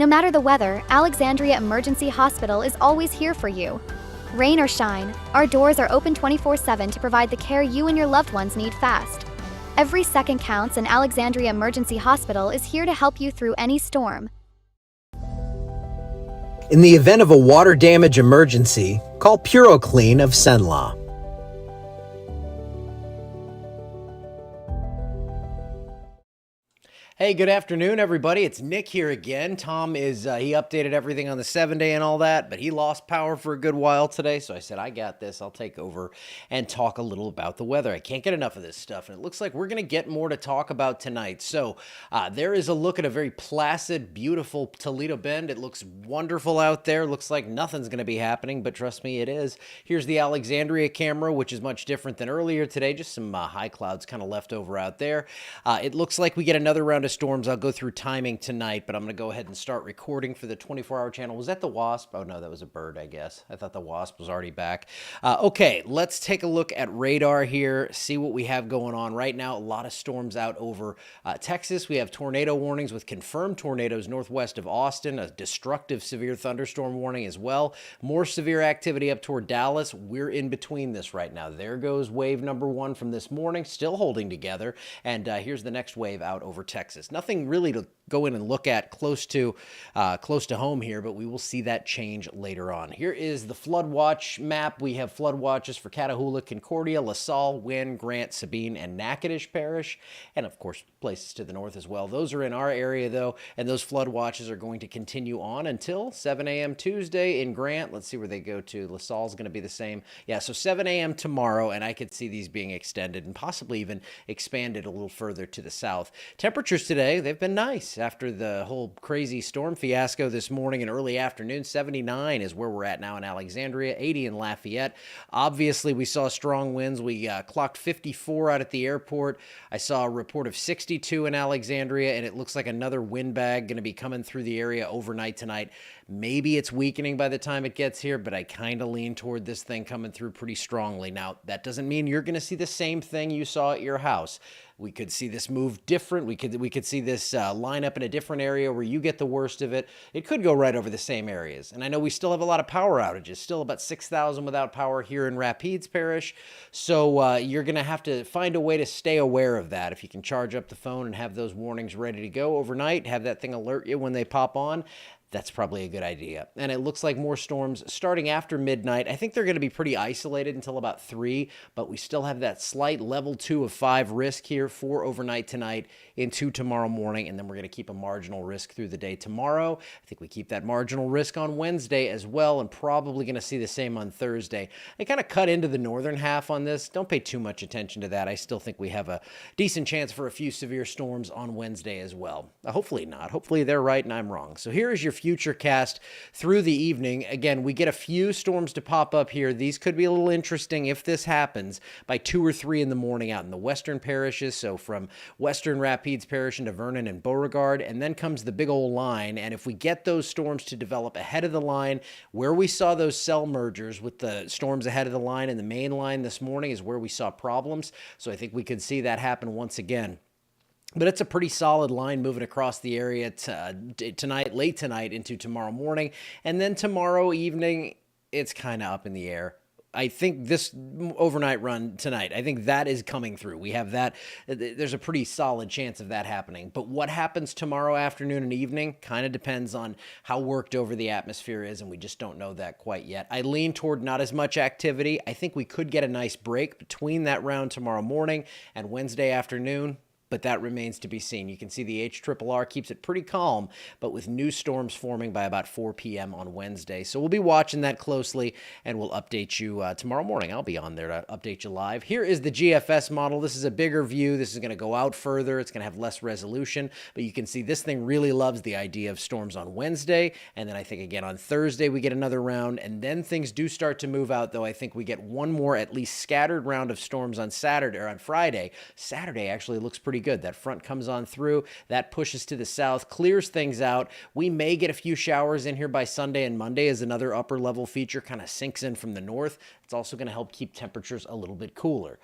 No matter the weather, Alexandria Emergency Hospital is always here for you. Rain or shine, our doors are open 24/7 to provide the care you and your loved ones need fast. Every second counts, and Alexandria Emergency Hospital is here to help you through any storm. In the event of a water damage emergency, call PuroClean of Cenla. Hey, good afternoon, everybody. It's Nick here again. Tom he updated everything on the 7-day and all that, but he lost power for a good while today. So I said, I got this. I'll take over and talk a little about the weather. I can't get enough of this stuff. And it looks like we're going to get more to talk about tonight. So there is a look at a very placid, beautiful Toledo Bend. It looks wonderful out there. Looks like nothing's going to be happening, but trust me, it is. Here's the Alexandria camera, which is much different than earlier today. Just some high clouds kind of left over out there. It looks like we get another round of storms. I'll go through timing tonight, but I'm going to go ahead and start recording for the 24-hour channel. Was that the wasp? Oh, no, that was a bird, I guess. I thought the wasp was already back. Okay, let's take a look at radar here, see what we have going on right now. A lot of storms out over Texas. We have tornado warnings with confirmed tornadoes northwest of Austin, a destructive severe thunderstorm warning as well. More severe activity up toward Dallas. We're in between this right now. There goes wave number 1 from this morning, still holding together. And here's the next wave out over Texas. Nothing really to go in and look at close to home here, but we will see that change later on. Here is the flood watch map. We have flood watches for Catahoula, Concordia, LaSalle, Wynn, Grant, Sabine, and Natchitoches Parish, and of course places to the north as well. Those are in our area though, and those flood watches are going to continue on until 7 a.m. Tuesday in Grant. Let's see where they go to. LaSalle is going to be the same. Yeah, so 7 a.m. tomorrow, and I could see these being extended and possibly even expanded a little further to the south. Temperatures today, they've been nice after the whole crazy storm fiasco this morning and early afternoon. 79 is where we're at now in Alexandria, 80 in Lafayette. Obviously, we saw strong winds. We clocked 54 out at the airport. I saw a report of 62 in Alexandria, and it looks like another wind bag going to be coming through the area overnight tonight. Maybe it's weakening by the time it gets here, but I kind of lean toward this thing coming through pretty strongly. Now, that doesn't mean you're going to see the same thing you saw at your house. We could see this move different. We could see this line up in a different area where you get the worst of it. It could go right over the same areas. And I know we still have a lot of power outages, still about 6,000 without power here in Rapides Parish. So you're going to have to find a way to stay aware of that. If you can charge up the phone and have those warnings ready to go overnight, have that thing alert you when they pop on, that's probably a good idea. And it looks like more storms starting after midnight. I think they're going to be pretty isolated until about 3, but we still have that slight level 2 of 5 risk here for overnight tonight into tomorrow morning, and then we're going to keep a marginal risk through the day tomorrow. I think we keep that marginal risk on Wednesday as well, and probably going to see the same on Thursday. I kind of cut into the northern half on this. Don't pay too much attention to that. I still think we have a decent chance for a few severe storms on Wednesday as well. Hopefully not. Hopefully they're right and I'm wrong. So here is your future cast through the evening. Again, we get a few storms to pop up here. These could be a little interesting if this happens by 2 or 3 in the morning out in the western parishes. So from western Rapides Parish into Vernon and Beauregard, and then comes the big old line. And if we get those storms to develop ahead of the line, where we saw those cell mergers with the storms ahead of the line and the main line this morning is where we saw problems. So I think we could see that happen once again. But it's a pretty solid line moving across the area tonight, late tonight into tomorrow morning. And then tomorrow evening, it's kind of up in the air. I think this overnight run tonight, I think that is coming through. We have that. There's a pretty solid chance of that happening. But what happens tomorrow afternoon and evening kind of depends on how worked over the atmosphere is, and we just don't know that quite yet. I lean toward not as much activity. I think we could get a nice break between that round tomorrow morning and Wednesday afternoon. But that remains to be seen. You can see the HRRR keeps it pretty calm, but with new storms forming by about 4 p.m. on Wednesday. So we'll be watching that closely, and we'll update you tomorrow morning. I'll be on there to update you live. Here is the GFS model. This is a bigger view. This is going to go out further. It's going to have less resolution, but you can see this thing really loves the idea of storms on Wednesday, and then I think again on Thursday we get another round, and then things do start to move out, though I think we get one more at least scattered round of storms on Saturday or on Friday. Saturday actually looks pretty good. That front comes on through, that pushes to the south, clears things out. We may get a few showers in here by Sunday, and Monday as another upper level feature kind of sinks in from the north. It's also going to help keep temperatures a little bit cooler.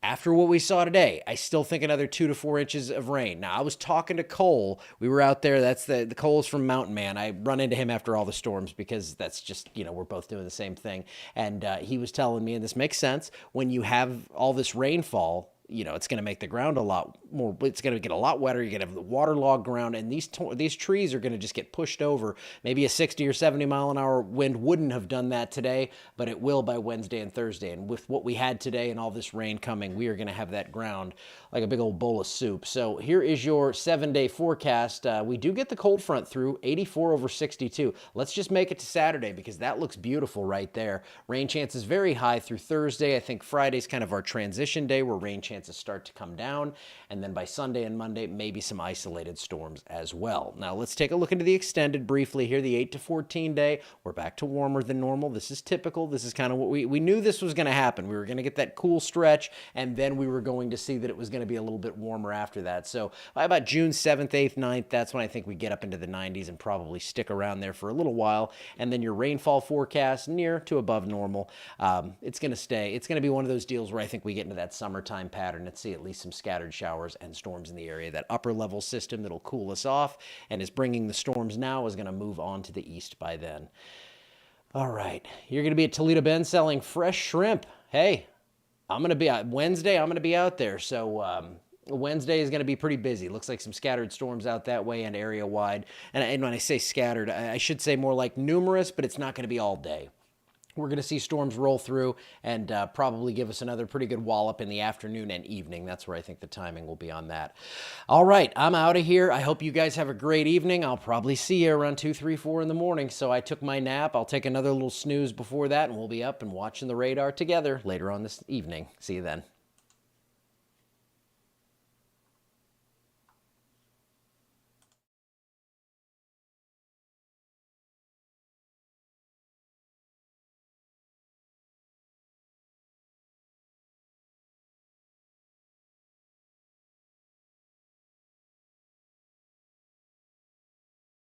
After what we saw today, I still think another 2 to 4 inches of rain. Now, I was talking to Cole. We were out there. That's the Cole's from Mountain Man. I run into him after all the storms because that's just, we're both doing the same thing. And he was telling me, and this makes sense, when you have all this rainfall, it's going to make the ground a lot more, it's going to get a lot wetter. You're going to have the waterlogged ground, and these trees are going to just get pushed over. Maybe a 60 or 70 mile an hour wind wouldn't have done that today, but it will by Wednesday and Thursday. And with what we had today and all this rain coming, we are going to have that ground like a big old bowl of soup. So here is your 7-day forecast. We do get the cold front through, 84 over 62. Let's just make it to Saturday because that looks beautiful right there. Rain chances very high through Thursday. I think Friday's kind of our transition day where rain chances start to come down, and then by Sunday and Monday, maybe some isolated storms as well. Now let's take a look into the extended briefly here, the 8 to 14 day. We're back to warmer than normal. This is typical. This is kind of what we knew this was going to happen. We were going to get that cool stretch, and then we were going to see that it was going to be a little bit warmer after that. So by about June 7th, 8th, 9th, that's when I think we get up into the 90s and probably stick around there for a little while. And then your rainfall forecast near to above normal. It's going to stay. It's going to be one of those deals where I think we get into that summertime pattern and see at least some scattered showers and storms in the area. That upper level system that'll cool us off and is bringing the storms now is going to move on to the east by then. All right, you're going to be at Toledo Bend selling fresh shrimp. Hey, I'm going to be out Wednesday. I'm going to be out there. So Wednesday is going to be pretty busy. Looks like some scattered storms out that way and area wide. And when I say scattered, I should say more like numerous, but it's not going to be all day. We're going to see storms roll through and probably give us another pretty good wallop in the afternoon and evening. That's where I think the timing will be on that. All right, I'm out of here. I hope you guys have a great evening. I'll probably see you around 2, 3, 4 in the morning. So I took my nap. I'll take another little snooze before that, and we'll be up and watching the radar together later on this evening. See you then.